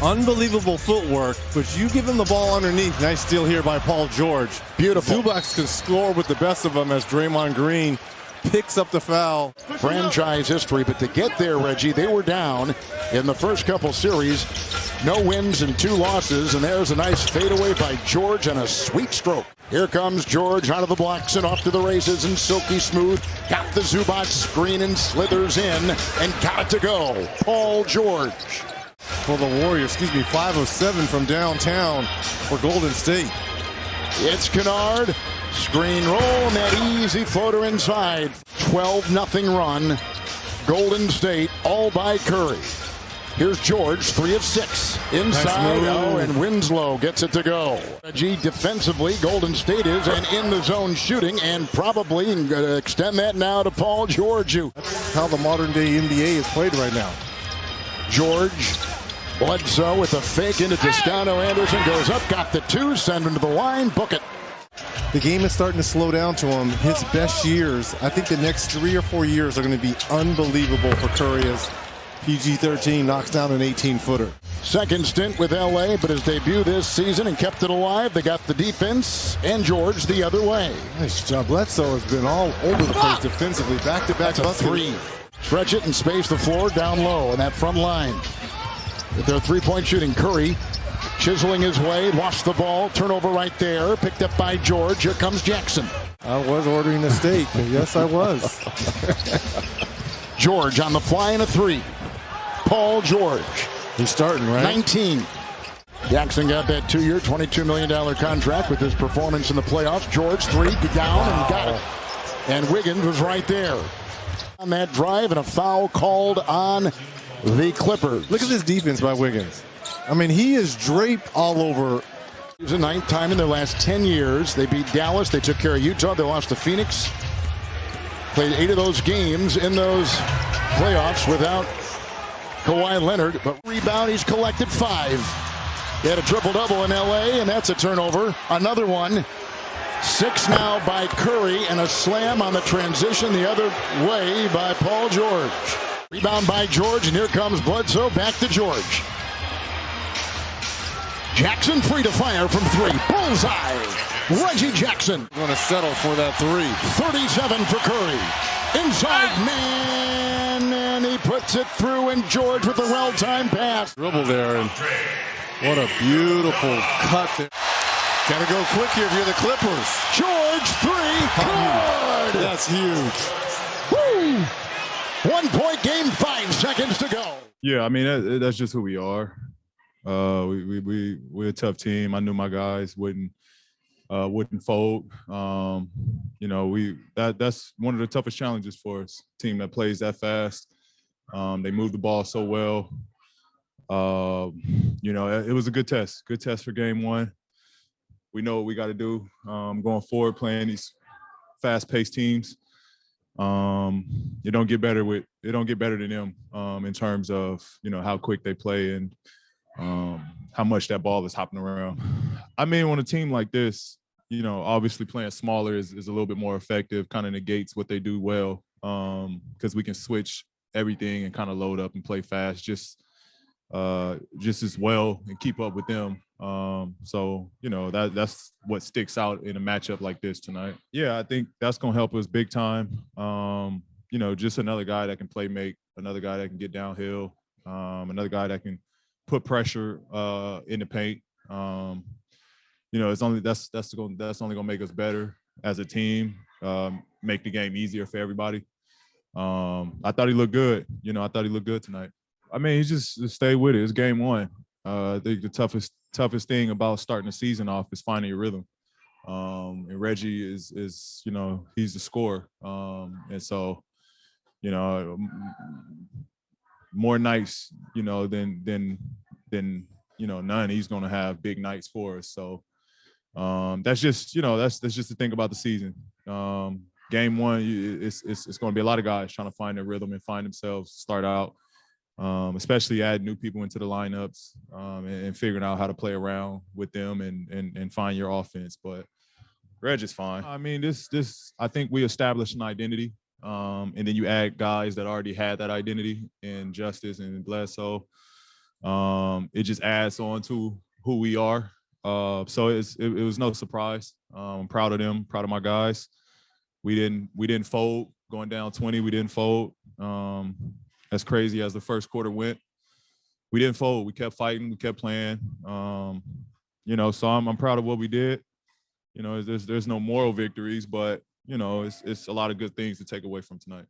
Unbelievable footwork, but you give him the ball underneath. Nice steal here by Paul George. Beautiful. Zubac can score with the best of them as Draymond Green picks up the foul. Franchise history, but to get there, Reggie, they were down in the first couple series. No wins and 2 losses, and there's a nice fadeaway by George and a sweet stroke. Here comes George out of the blocks and off to the races and silky smooth. Got the Zubac screen and slithers in and got it to go. Paul George. For the Warriors, 5 of 7 from downtown for Golden State. It's Kennard. Screen roll and that easy floater inside. 12-0 run. Golden State all by Curry. Here's George, 3 of 6. Inside, and Winslow gets it to go. Defensively, Golden State is, and in the zone shooting, and probably extend that now to Paul George. That's how the modern day NBA is played right now. George, Bledsoe with a fake into Toscano. Anderson goes up, got the 2, send him to the line, book it. The game is starting to slow down to him. His best years, I think the next 3 or 4 years are going to be unbelievable for Curry as PG-13 knocks down an 18-footer. Second stint with LA, but his debut this season and kept it alive. They got the defense and George the other way. Nice job. Bledsoe has been all over the place defensively. Back-to-back buckets. 3. Stretch it and space the floor down low in that front line. With their 3-point shooting, Curry chiseling his way, lost the ball, turnover right there, picked up by George. Here comes Jackson. I was ordering a steak. Yes, I was. George on the fly and a 3. Paul George. He's starting, right? 19. Jackson got that 2-year, $22 million contract with his performance in the playoffs. George, 3, down and got it. And Wiggins was right there on that drive, and a foul called on the Clippers. Look at this defense by Wiggins. I mean, he is draped all over. It was the 9th time in their last 10 years. They beat Dallas. They took care of Utah. They lost to Phoenix. Played 8 of those games in those playoffs without Kawhi Leonard. But rebound, he's collected 5. They had a triple-double in L.A., and that's a turnover. Another one. 6 now by Curry, and a slam on the transition the other way by Paul George. Rebound by George, and here comes Bledsoe. Back to George. Jackson free to fire from 3. Bullseye. Reggie Jackson. Going to settle for that 3. 37 for Curry. Inside man, and he puts it through, and George with a well-timed pass. Dribble there, and what a beautiful cut. Got to go quick here if you're the Clippers. George, 3. Good. That's huge. Woo. 1-point game, 5 seconds to go. Yeah, I mean, that's just who we are. We're a tough team. I knew my guys wouldn't fold. That's one of the toughest challenges for us. Team that plays that fast. They move the ball so well. It was a good test. Good test for game 1. We know what we got to do going forward, playing these fast-paced teams. It don't get better than them in terms of how quick they play and how much that ball is hopping around. I mean, on a team like this, obviously playing smaller is a little bit more effective, kind of negates what they do well, because we can switch everything and kind of load up and play fast just as well and keep up with them. That's what sticks out in a matchup like this tonight. Yeah, I think that's going to help us big time. Just another guy that can play make, another guy that can get downhill, another guy that can put pressure in the paint. It's only that's only gonna make us better as a team, make the game easier for everybody. I thought he looked good. I thought he looked good tonight. I mean, he just stay with it. It's game 1. I think the toughest thing about starting the season off is finding your rhythm. And Reggie is he's the scorer. And so, more nights, than none. He's going to have big nights for us. So that's just the thing about the season. Game 1, it's going to be a lot of guys trying to find their rhythm and find themselves, start out, especially add new people into the lineups and figuring out how to play around with them and find your offense. But Reg is fine. I mean, I think we established an identity. And then you add guys that already had that identity in Justice and Bledsoe. It just adds on to who we are. So it was no surprise. I'm proud of them, proud of my guys. We didn't fold going down 20. We didn't fold. As crazy as the first quarter went, we didn't fold. We kept fighting. We kept playing. So I'm proud of what we did. There's no moral victories, but it's a lot of good things to take away from tonight.